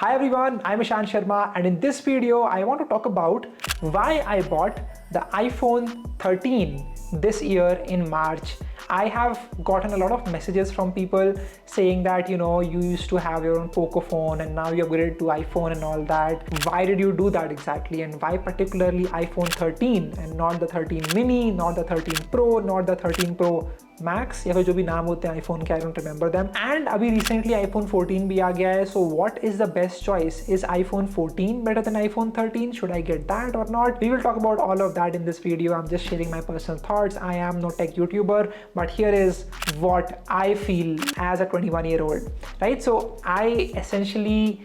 Hi everyone, I'm Ishan Sharma, and in this video I want to talk about why I bought the iPhone 13 this year in March. I have gotten a lot of messages from people saying that you used to have your own Poco phone and now you upgraded to iPhone and all that. Why did you do that exactly, and why particularly iPhone 13 and not the 13 mini, not the 13 Pro, not the 13 Pro Max या फिर जो भी नाम होते हैं iPhone के, I don't remember them. And अभी recently iPhone 14 भी आ गया है. So what is the best choice? Is iPhone 14 better than iPhone 13? Should I get that or not? We will talk about all of that in this video. I'm just sharing my personal thoughts. I am no tech YouTuber, but here is what I feel as a 21-year-old, right? So I essentially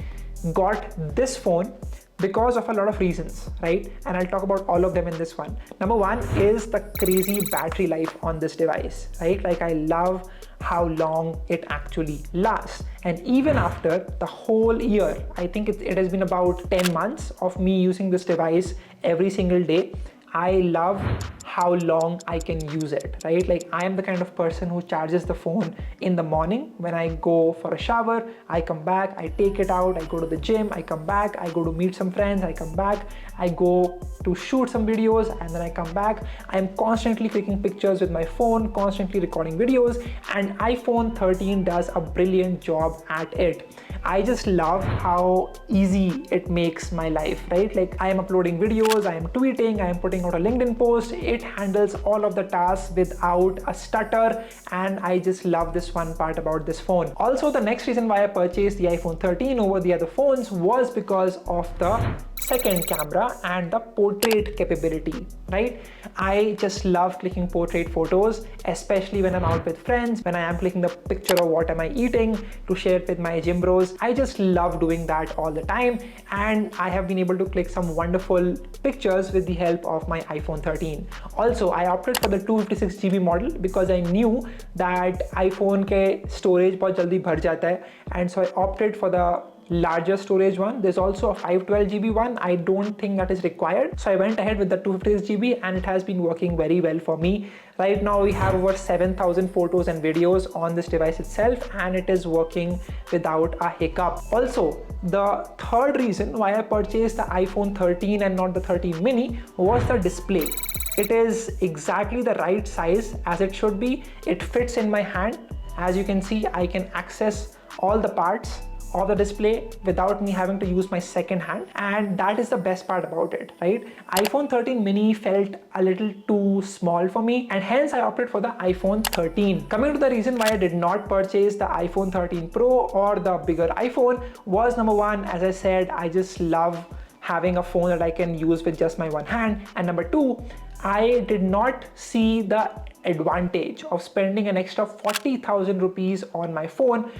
got this phone because of a lot of reasons, right? And I'll talk about all of them in this one. Number one is the crazy battery life on this device, right? Like, I love how long it actually lasts. And even after the whole year, I think it has been about 10 months of me using this device every single day, I love how long I can use it, right? Like, I am the kind of person who charges the phone in the morning when I go for a shower, I come back, I take it out, I go to the gym, I come back, I go to meet some friends, I come back, I go to shoot some videos, and then I come back. I'm constantly clicking pictures with my phone, constantly recording videos, and iPhone 13 does a brilliant job at it. I just love how easy it makes my life, right? Like, I am uploading videos, I am tweeting, I am putting out a LinkedIn post. It handles all of the tasks without a stutter, and I just love this one part about this phone. Also, the next reason why I purchased the iPhone 13 over the other phones was because of the second camera and the portrait capability, right? I just love clicking portrait photos, especially when I'm out with friends, when I am clicking the picture of what am I eating to share it with my gym bros. I just love doing that all the time, and I have been able to click some wonderful pictures with the help of my iPhone 13. Also, I opted for the 256GB model because I knew that iPhone के storage बहुत जल्दी भर जाता है, and so I opted for the larger storage one. There's also a 512GB one. I don't think that is required, so I went ahead with the 256GB, and it has been working very well for me. Right now we have over 7,000 photos and videos on this device itself, and it is working without a hiccup. Also, the third reason why I purchased the iPhone 13 and not the 13 mini was the display. It is exactly the right size as it should be. It fits in my hand. As you can see, I can access all the parts of the display without me having to use my second hand, and that is the best part about it, right? iPhone 13 mini felt a little too small for me, and hence I opted for the iPhone 13. Coming to the reason why I did not purchase the iPhone 13 Pro or the bigger iPhone was, number one, as I said, I just love having a phone that I can use with just my one hand, and number two, I did not see the advantage of spending an extra 40,000 rupees on my phone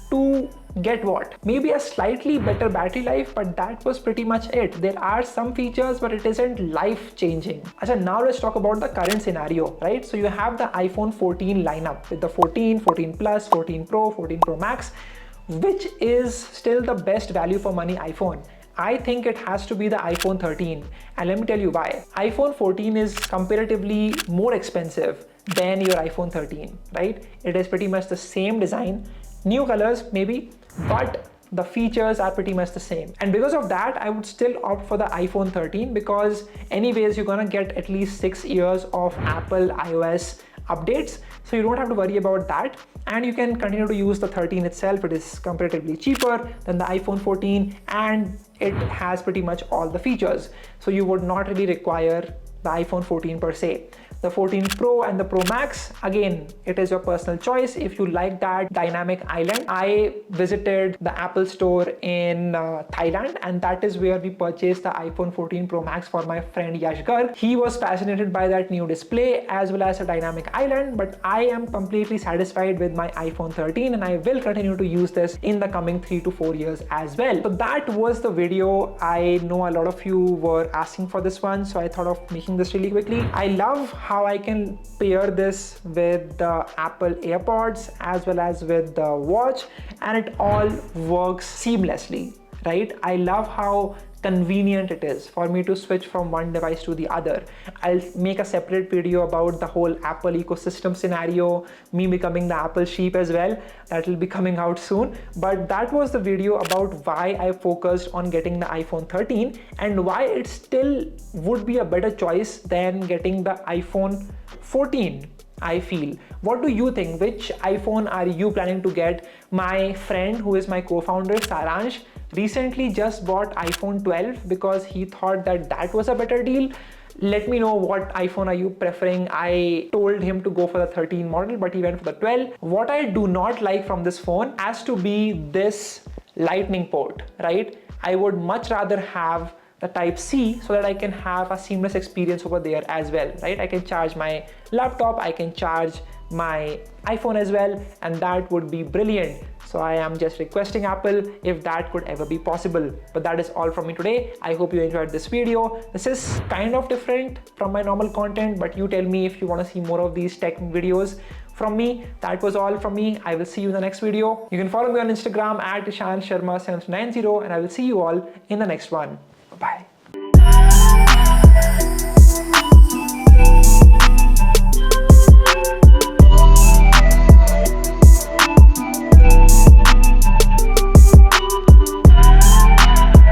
to get what? Maybe a slightly better battery life, but that was pretty much it. There are some features, but it isn't life-changing. Achha, now let's talk about the current scenario, right? So you have the iPhone 14 lineup with the 14, 14 Plus, 14 Pro, 14 Pro Max, which is still the best value for money iPhone. I think it has to be the iPhone 13, and let me tell you why. iPhone 14 is comparatively more expensive than your iPhone 13, right? It is pretty much the same design, new colors maybe, but the features are pretty much the same. And because of that, I would still opt for the iPhone 13 because anyways, you're gonna get at least 6 years of Apple iOS updates, so you don't have to worry about that, and you can continue to use the 13 itself. It is comparatively cheaper than the iPhone 14, and it has pretty much all the features, so you would not really require the iPhone 14 per se. The 14 Pro and the Pro Max, again, it is your personal choice if you like that dynamic island. I visited the Apple store in Thailand, and that is where we purchased the iPhone 14 Pro Max for my friend Yashgar. He was fascinated by that new display as well as a dynamic island, but I am completely satisfied with my iPhone 13, and I will continue to use this in the coming 3 to 4 years as well. So that was the video. I know a lot of you were asking for this one, so I thought of making this really quickly. I love how I can pair this with the Apple AirPods as well as with the watch, and it all works seamlessly. right? I love how convenient it is for me to switch from one device to the other. I'll make a separate video about the whole Apple ecosystem scenario, me becoming the Apple sheep as well. That will be coming out soon. But that was the video about why I focused on getting the iPhone 13 and why it still would be a better choice than getting the iPhone 14. I feel. What do you think? Which iPhone are you planning to get? My friend, who is my co-founder, Saransh, recently just bought iPhone 12 because he thought that that was a better deal. Let me know what iPhone are you preferring. I told him to go for the 13 model, but he went for the 12. What I do not like from this phone has to be this lightning port, right? I would much rather have the type C so that I can have a seamless experience over there as well, right? I can charge my laptop, I can charge my iPhone as well, and that would be brilliant. So I am just requesting Apple if that could ever be possible. But that is all from me today. I hope you enjoyed this video. This is kind of different from my normal content, but you tell me if you want to see more of these tech videos from me. That was all from me. I will see you in the next video. You can follow me on Instagram at Ishan Sharma 790, and I will see you all in the next one. Bye.